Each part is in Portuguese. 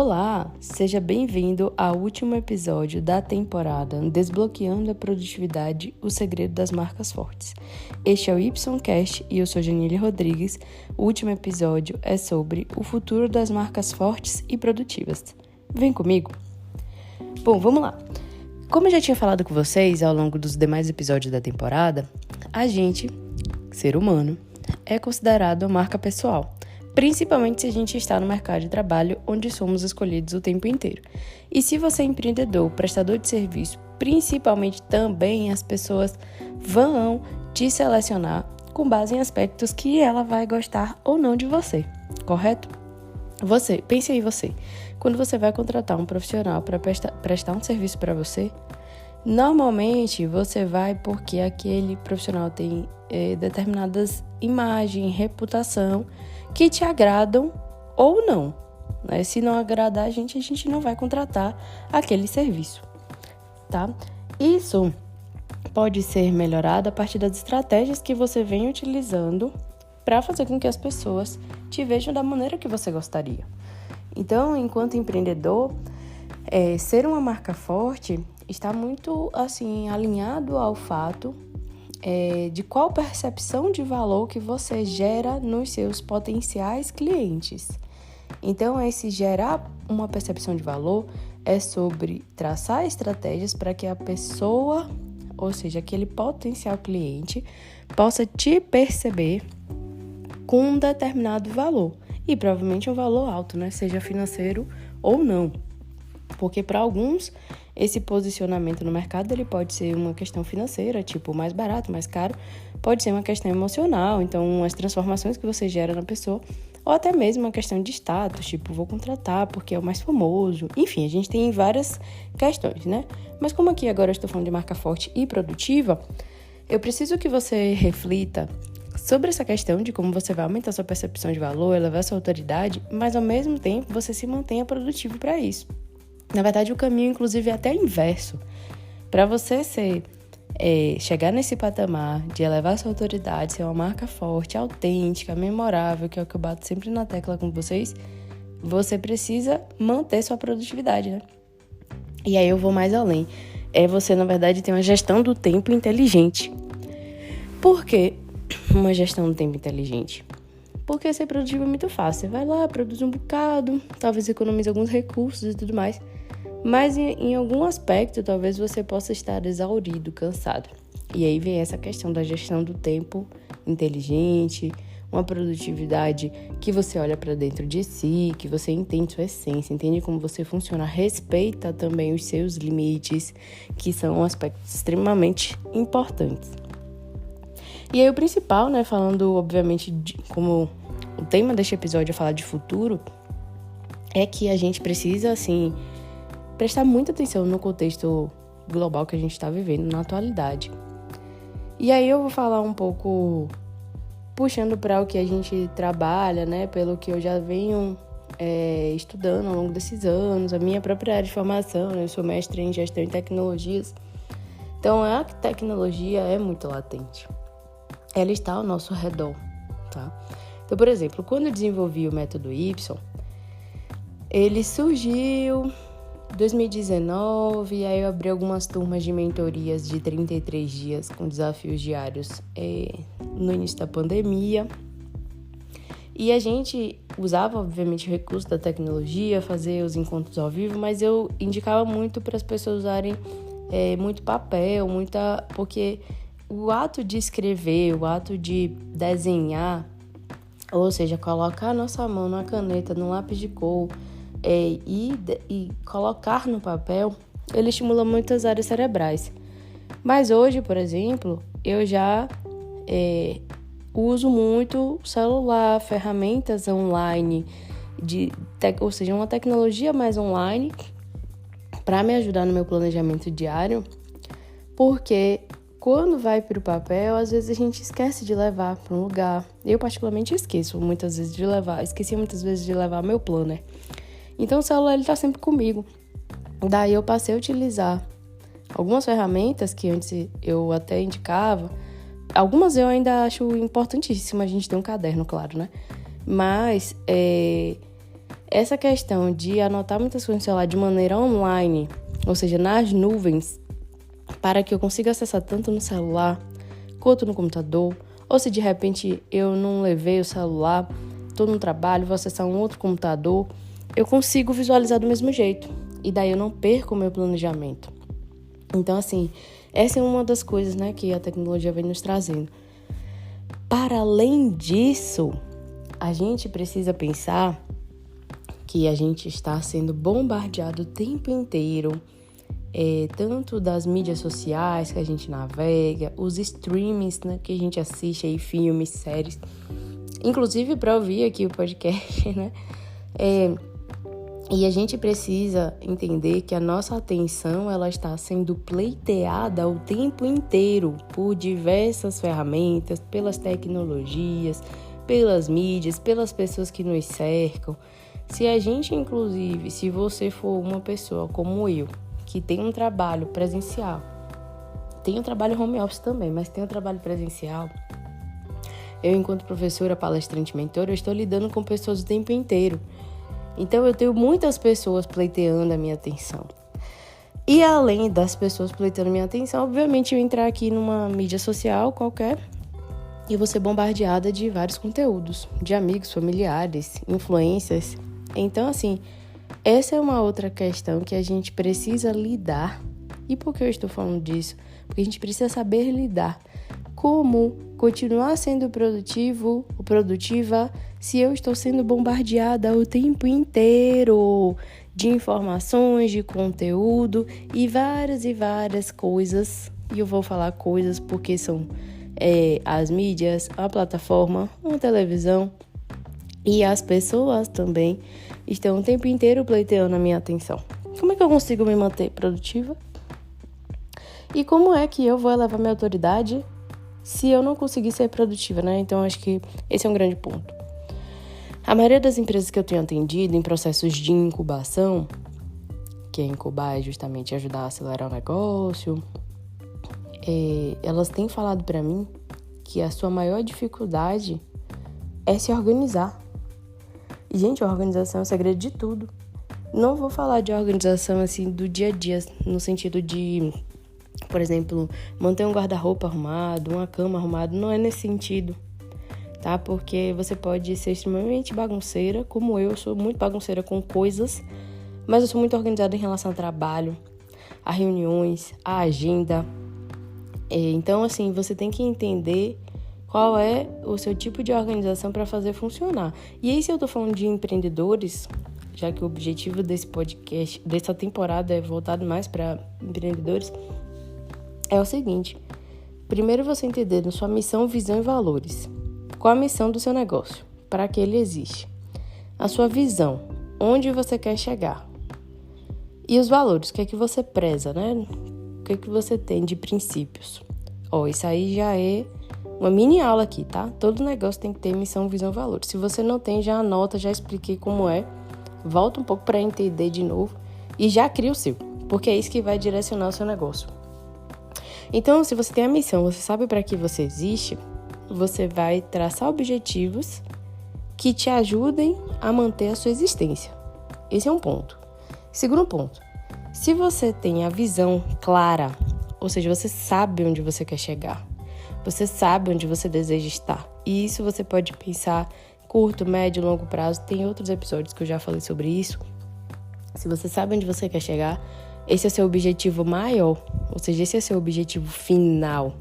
Olá, seja bem-vindo ao último episódio da temporada Desbloqueando a Produtividade, o Segredo das Marcas Fortes. Este é o YCast e eu sou Janile Rodrigues. O último episódio é sobre o futuro das marcas fortes e produtivas. Vem comigo? Bom, vamos lá. Como eu já tinha falado com vocês ao longo dos demais episódios da temporada, a gente, ser humano, é considerado uma marca pessoal. Principalmente se a gente está no mercado de trabalho, onde somos escolhidos o tempo inteiro. E se você é empreendedor, prestador de serviço, principalmente também as pessoas vão te selecionar com base em aspectos que ela vai gostar ou não de você, correto? Pense aí você, quando você vai contratar um profissional para prestar um serviço para você, normalmente você vai porque aquele profissional tem determinadas imagens, reputação, que te agradam ou não. Né? Se não agradar a gente não vai contratar aquele serviço. Tá? Isso pode ser melhorado a partir das estratégias que você vem utilizando para fazer com que as pessoas te vejam da maneira que você gostaria. Então, enquanto empreendedor, ser uma marca forte está muito assim alinhado ao fato de qual percepção de valor que você gera nos seus potenciais clientes. Então, esse gerar uma percepção de valor é sobre traçar estratégias para que a pessoa, ou seja, aquele potencial cliente, possa te perceber com um determinado valor. E provavelmente um valor alto, né? Seja financeiro ou não. Porque para alguns, esse posicionamento no mercado ele pode ser uma questão financeira, tipo mais barato, mais caro. Pode ser uma questão emocional, então as transformações que você gera na pessoa. Ou até mesmo uma questão de status, tipo vou contratar porque é o mais famoso. Enfim, a gente tem várias questões, né? Mas como aqui agora eu estou falando de marca forte e produtiva, eu preciso que você reflita sobre essa questão de como você vai aumentar sua percepção de valor, elevar sua autoridade, mas ao mesmo tempo você se mantenha produtivo para isso. Na verdade, o caminho, inclusive, é até inverso. Para você chegar nesse patamar de elevar sua autoridade, ser uma marca forte, autêntica, memorável, que é o que eu bato sempre na tecla com vocês, você precisa manter sua produtividade, né? E aí eu vou mais além. Você, na verdade, ter uma gestão do tempo inteligente. Por que uma gestão do tempo inteligente? Porque ser produtivo é muito fácil. Você vai lá, produz um bocado, talvez economize alguns recursos e tudo mais. Mas em algum aspecto, talvez você possa estar exaurido, cansado. E aí vem essa questão da gestão do tempo inteligente, uma produtividade que você olha para dentro de si, que você entende sua essência, entende como você funciona, respeita também os seus limites, que são aspectos extremamente importantes. E aí o principal, né, falando obviamente como o tema deste episódio é falar de futuro, é que a gente precisa, assim, prestar muita atenção no contexto global que a gente está vivendo na atualidade. E aí eu vou falar um pouco puxando para o que a gente trabalha, né, pelo que eu já venho estudando ao longo desses anos, a minha própria área de formação, né, eu sou mestre em gestão e tecnologias. Então a tecnologia é muito latente. Ela está ao nosso redor, tá? Então, por exemplo, quando eu desenvolvi o método Y, ele surgiu em 2019, e aí eu abri algumas turmas de mentorias de 33 dias com desafios diários no início da pandemia. E a gente usava, obviamente, o recurso da tecnologia, fazer os encontros ao vivo, mas eu indicava muito para as pessoas usarem muito papel, porque o ato de escrever, o ato de desenhar, ou seja, colocar a nossa mão na caneta, no lápis de cor, e colocar no papel, ele estimula muitas áreas cerebrais. Mas hoje, por exemplo, eu já uso muito celular, ferramentas online, ou seja, uma tecnologia mais online para me ajudar no meu planejamento diário, porque quando vai para o papel, às vezes a gente esquece de levar para um lugar. Eu particularmente esqueci muitas vezes de levar meu planner. Então o celular está sempre comigo. Daí eu passei a utilizar algumas ferramentas que antes eu até indicava. Algumas eu ainda acho importantíssimo a gente ter um caderno, claro, né? Mas essa questão de anotar muitas coisas no celular de maneira online, ou seja, nas nuvens, para que eu consiga acessar tanto no celular quanto no computador, ou se de repente eu não levei o celular, estou no trabalho, vou acessar um outro computador, eu consigo visualizar do mesmo jeito. E daí eu não perco o meu planejamento. Então, assim, essa é uma das coisas, né, que a tecnologia vem nos trazendo. Para além disso, a gente precisa pensar que a gente está sendo bombardeado o tempo inteiro, tanto das mídias sociais que a gente navega, os streamings, né, que a gente assiste aí, filmes, séries. Inclusive, para ouvir aqui o podcast, né? E a gente precisa entender que a nossa atenção ela está sendo pleiteada o tempo inteiro por diversas ferramentas, pelas tecnologias, pelas mídias, pelas pessoas que nos cercam. Se a gente, inclusive, se você for uma pessoa como eu, que tem um trabalho presencial, tem um trabalho home office também, mas tem um trabalho presencial, eu, enquanto professora, palestrante, mentora, eu estou lidando com pessoas o tempo inteiro. Então, eu tenho muitas pessoas pleiteando a minha atenção. E além das pessoas pleiteando a minha atenção, obviamente, eu entrar aqui numa mídia social qualquer e vou ser bombardeada de vários conteúdos, de amigos, familiares, influências. Então, assim, essa é uma outra questão que a gente precisa lidar. E por que eu estou falando disso? Porque a gente precisa saber lidar. Como continuar sendo produtivo ou produtiva se eu estou sendo bombardeada o tempo inteiro de informações, de conteúdo e várias coisas. E eu vou falar coisas porque são as mídias, a plataforma, a televisão e as pessoas também estão o tempo inteiro pleiteando a minha atenção. Como é que eu consigo me manter produtiva? E como é que eu vou elevar minha autoridade se eu não conseguir ser produtiva, né? Então, acho que esse é um grande ponto. A maioria das empresas que eu tenho atendido em processos de incubação, que incubar é justamente ajudar a acelerar o negócio, elas têm falado para mim que a sua maior dificuldade é se organizar. E, gente, a organização é o segredo de tudo. Não vou falar de organização, assim, do dia a dia, no sentido de, por exemplo, manter um guarda-roupa arrumado, uma cama arrumada, não é nesse sentido, tá? Porque você pode ser extremamente bagunceira, como eu sou muito bagunceira com coisas, mas eu sou muito organizada em relação ao trabalho, a reuniões, a agenda. Então, assim, você tem que entender qual é o seu tipo de organização para fazer funcionar. E aí, se eu tô falando de empreendedores, já que o objetivo desse podcast, dessa temporada é voltado mais para empreendedores, é o seguinte: primeiro você entender sua missão, visão e valores. Qual a missão do seu negócio? Para que ele existe? A sua visão, onde você quer chegar? E os valores, o que é que você preza, né? O que é que você tem de princípios? Isso aí já é uma mini aula aqui, tá? Todo negócio tem que ter missão, visão e valores. Se você não tem, já anota, já expliquei como é. Volta um pouco para entender de novo e já cria o seu, porque é isso que vai direcionar o seu negócio. Então, se você tem a missão, você sabe para que você existe, você vai traçar objetivos que te ajudem a manter a sua existência. Esse é um ponto. Segundo ponto, se você tem a visão clara, ou seja, você sabe onde você quer chegar, você sabe onde você deseja estar, e isso você pode pensar curto, médio, longo prazo. Tem outros episódios que eu já falei sobre isso. Se você sabe onde você quer chegar, esse é o seu objetivo maior, ou seja, esse é o seu objetivo final.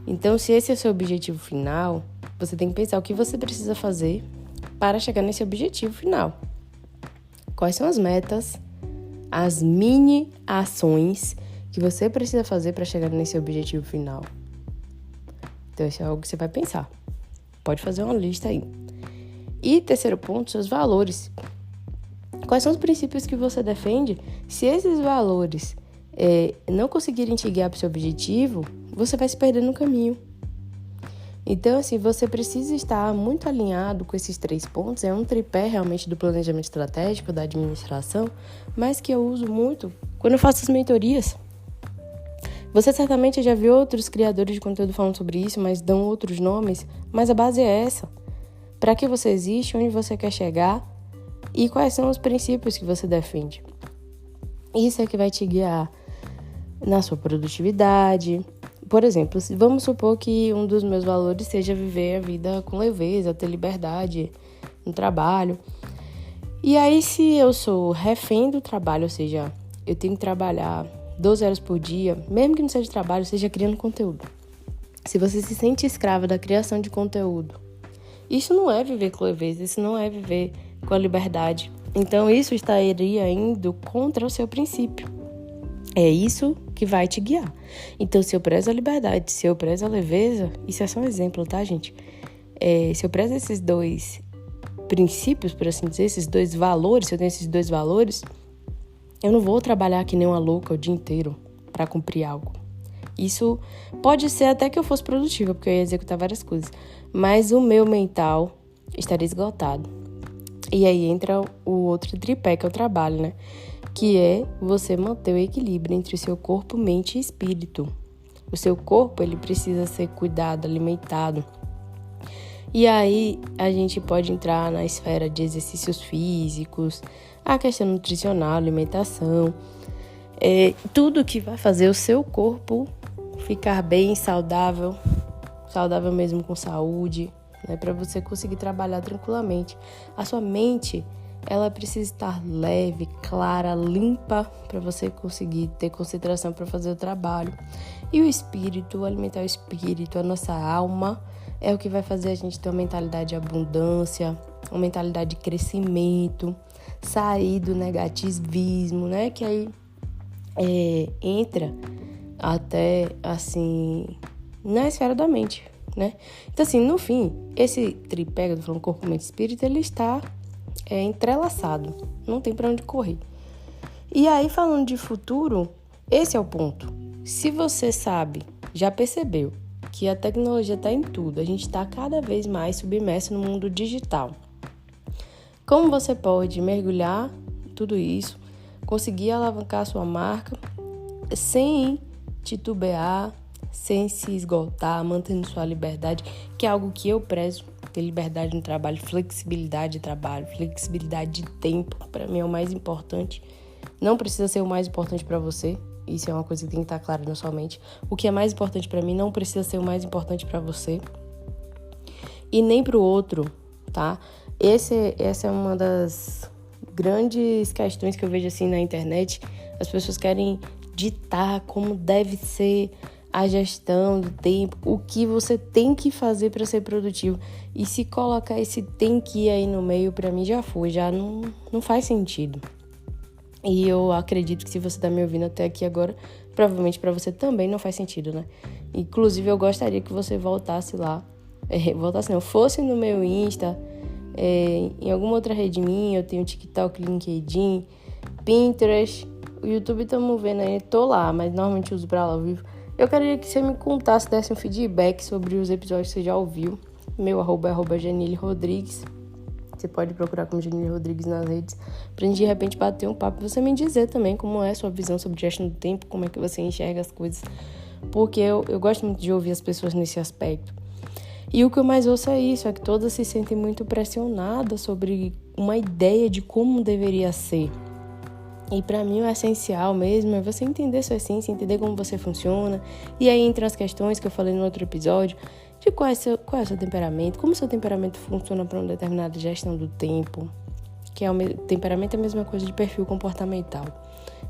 Então, se esse é o seu objetivo final, você tem que pensar o que você precisa fazer para chegar nesse objetivo final. Quais são as metas, as mini ações que você precisa fazer para chegar nesse objetivo final? Então, isso é algo que você vai pensar. Pode fazer uma lista aí. E terceiro ponto, seus valores. Quais são os princípios que você defende? Se esses valores não conseguirem te guiar para o seu objetivo, você vai se perder no caminho. Então, assim, você precisa estar muito alinhado com esses 3 pontos. É um tripé realmente do planejamento estratégico, da administração, mas que eu uso muito quando eu faço as mentorias. Você certamente já viu outros criadores de conteúdo falando sobre isso, mas dão outros nomes, mas a base é essa. Para que você existe, onde você quer chegar, E quais são os princípios que você defende. Isso é que vai te guiar na sua produtividade. Por exemplo, vamos supor que um dos meus valores seja viver a vida com leveza, ter liberdade no trabalho. E aí, se eu sou refém do trabalho, ou seja, eu tenho que trabalhar 12 horas por dia, mesmo que não seja trabalho, seja criando conteúdo. Se você se sente escrava da criação de conteúdo, isso não é viver com leveza, isso não é viver com a liberdade. Então, isso estaria indo contra o seu princípio. É isso que vai te guiar. Então, se eu prezo a liberdade, se eu prezo a leveza, isso é só um exemplo, tá, gente? Se eu prezo esses dois princípios, por assim dizer, esses dois valores, se eu tenho esses dois valores, eu não vou trabalhar que nem uma louca o dia inteiro para cumprir algo. Isso pode ser até que eu fosse produtiva, porque eu ia executar várias coisas, mas o meu mental estaria esgotado. E aí entra o outro tripé que é o trabalho, né? Que é você manter o equilíbrio entre o seu corpo, mente e espírito. O seu corpo, ele precisa ser cuidado, alimentado. E aí a gente pode entrar na esfera de exercícios físicos, a questão nutricional, alimentação, tudo que vai fazer o seu corpo ficar bem, saudável mesmo com saúde, né, para você conseguir trabalhar tranquilamente. A sua mente, ela precisa estar leve, clara, limpa, para você conseguir ter concentração para fazer o trabalho. E o espírito, alimentar o espírito, a nossa alma, é o que vai fazer a gente ter uma mentalidade de abundância, uma mentalidade de crescimento, sair do negativismo, né? Que aí entra até, assim, na esfera da mente, né? Então, assim, no fim, esse tripé, eu tô falando corpo, mente e espírito, ele está entrelaçado, não tem para onde correr. E aí, falando de futuro, esse é o ponto. Se você sabe, já percebeu que a tecnologia está em tudo, a gente está cada vez mais submerso no mundo digital. Como você pode mergulhar em tudo isso, conseguir alavancar a sua marca sem titubear, sem se esgotar, mantendo sua liberdade, que é algo que eu prezo, ter liberdade no trabalho, flexibilidade de trabalho, flexibilidade de tempo, para mim é o mais importante. Não precisa ser o mais importante para você, isso é uma coisa que tem que estar clara na sua mente. O que é mais importante para mim não precisa ser o mais importante para você e nem para o outro, tá? Essa é uma das grandes questões que eu vejo assim na internet. As pessoas querem ditar como deve ser a gestão do tempo, o que você tem que fazer para ser produtivo. E se colocar esse tem que ir aí no meio, para mim já não faz sentido. E eu acredito que se você tá me ouvindo até aqui agora, provavelmente para você também não faz sentido, né? Inclusive, eu gostaria que você voltasse lá. Fosse no meu Insta, em alguma outra rede minha, eu tenho TikTok, LinkedIn, Pinterest, o YouTube estamos vendo aí, tô lá, mas normalmente uso pra lá ao vivo. Eu queria que você me contasse, desse um feedback sobre os episódios que você já ouviu. Meu @é @Janile Rodrigues. Você pode procurar como Janile Rodrigues nas redes, pra gente de repente bater um papo e você me dizer também como é a sua visão sobre gestão do tempo, como é que você enxerga as coisas, porque eu gosto muito de ouvir as pessoas nesse aspecto. E o que eu mais ouço é isso, é que todas se sentem muito pressionadas sobre uma ideia de como deveria ser. E pra mim o essencial mesmo é você entender sua essência, entender como você funciona. E aí entram as questões que eu falei no outro episódio, de qual é o seu temperamento, como o seu temperamento funciona para uma determinada gestão do tempo, que temperamento é a mesma coisa de perfil comportamental.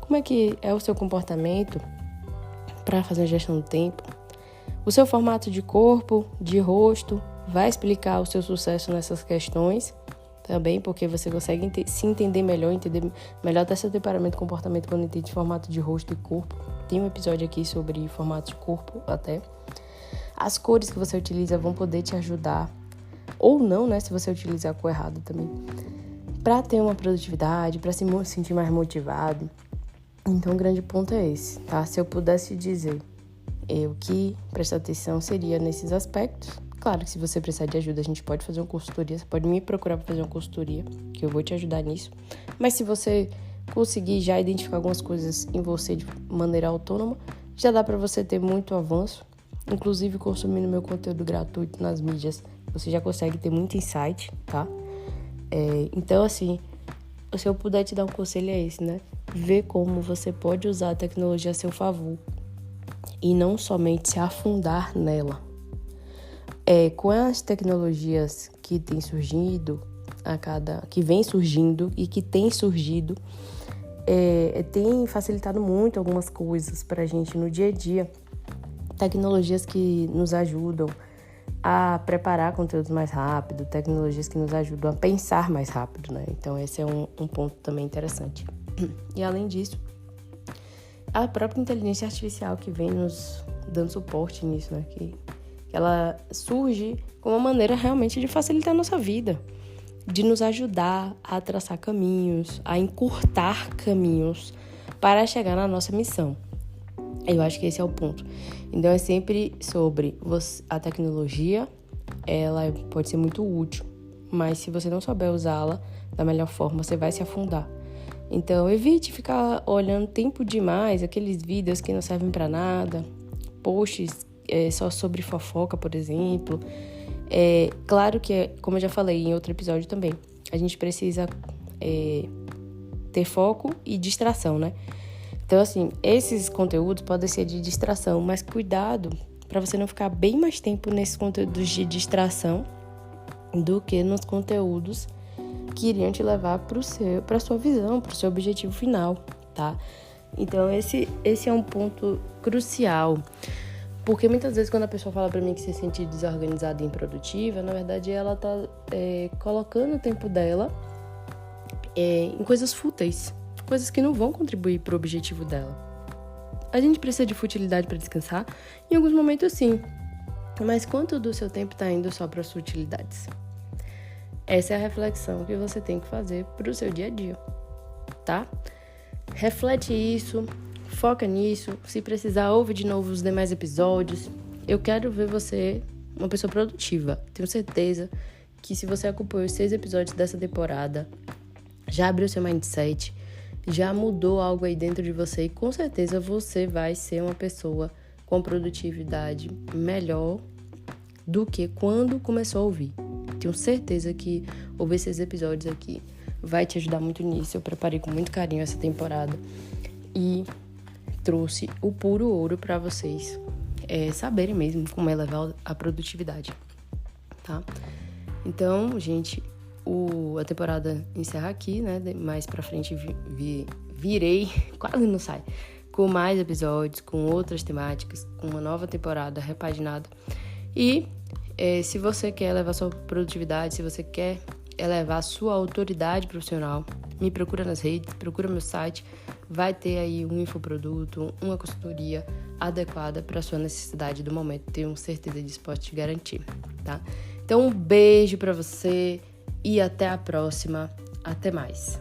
Como é que é o seu comportamento para fazer a gestão do tempo? O seu formato de corpo, de rosto, vai explicar o seu sucesso nessas questões também, porque você consegue se entender melhor até seu temperamento e comportamento quando entende formato de rosto e corpo. Tem um episódio aqui sobre formato de corpo até. As cores que você utiliza vão poder te ajudar, ou não, né, se você utilizar a cor errada também, para ter uma produtividade, para se sentir mais motivado. Então o grande ponto é esse, tá? Se eu pudesse dizer o que prestar atenção seria nesses aspectos. Claro que se você precisar de ajuda, a gente pode fazer uma consultoria, você pode me procurar para fazer uma consultoria, que eu vou te ajudar nisso. Mas se você conseguir já identificar algumas coisas em você de maneira autônoma, já dá para você ter muito avanço. Inclusive, consumindo meu conteúdo gratuito nas mídias, você já consegue ter muito insight, tá? Então, assim, se eu puder te dar um conselho é esse, né? Ver como você pode usar a tecnologia a seu favor e não somente se afundar nela. Com as tecnologias que têm surgido, que vem surgindo e que tem surgido, tem facilitado muito algumas coisas para a gente no dia a dia. Tecnologias que nos ajudam a preparar conteúdos mais rápido, tecnologias que nos ajudam a pensar mais rápido, né? Então, esse é um ponto também interessante. E, além disso, a própria inteligência artificial que vem nos dando suporte nisso, né? Que ela surge como uma maneira realmente de facilitar a nossa vida, de nos ajudar a traçar caminhos, a encurtar caminhos para chegar na nossa missão. Eu acho que esse é o ponto. Então, é sempre sobre a tecnologia, ela pode ser muito útil, mas se você não souber usá-la da melhor forma, você vai se afundar. Então, evite ficar olhando tempo demais aqueles vídeos que não servem para nada, posts só sobre fofoca, por exemplo. Claro que, como eu já falei em outro episódio também, a gente precisa ter foco e distração, né? Então, assim, esses conteúdos podem ser de distração, mas cuidado para você não ficar bem mais tempo nesses conteúdos de distração do que nos conteúdos que iriam te levar para a sua visão, para o seu objetivo final, tá? Então, esse é um ponto crucial, porque muitas vezes quando a pessoa fala para mim que se sente desorganizada e improdutiva, na verdade ela tá colocando o tempo dela em coisas fúteis, coisas que não vão contribuir para o objetivo dela. A gente precisa de futilidade para descansar, em alguns momentos sim, mas quanto do seu tempo está indo só para as futilidades? Essa é a reflexão que você tem que fazer para o seu dia a dia, tá? Reflete isso, foca nisso, se precisar ouve de novo os demais episódios. Eu quero ver você uma pessoa produtiva. Tenho certeza que se você acompanhou os 6 episódios dessa temporada, já abriu seu mindset, já mudou algo aí dentro de você e com certeza você vai ser uma pessoa com produtividade melhor do que quando começou a ouvir. Tenho certeza que ouvir esses episódios aqui vai te ajudar muito nisso. Eu preparei com muito carinho essa temporada e trouxe o puro ouro para vocês saberem mesmo como é levar a produtividade, tá? Então, gente, a temporada encerra aqui, né? Mais pra frente virei, quase não sai, com mais episódios, com outras temáticas, com uma nova temporada repaginada. E se você quer elevar sua produtividade, se você quer elevar a sua autoridade profissional, me procura nas redes, procura meu site, vai ter aí um infoproduto, uma consultoria adequada para a sua necessidade do momento. Tenho certeza disso, posso te garantir, tá? Então, um beijo para você e até a próxima. Até mais.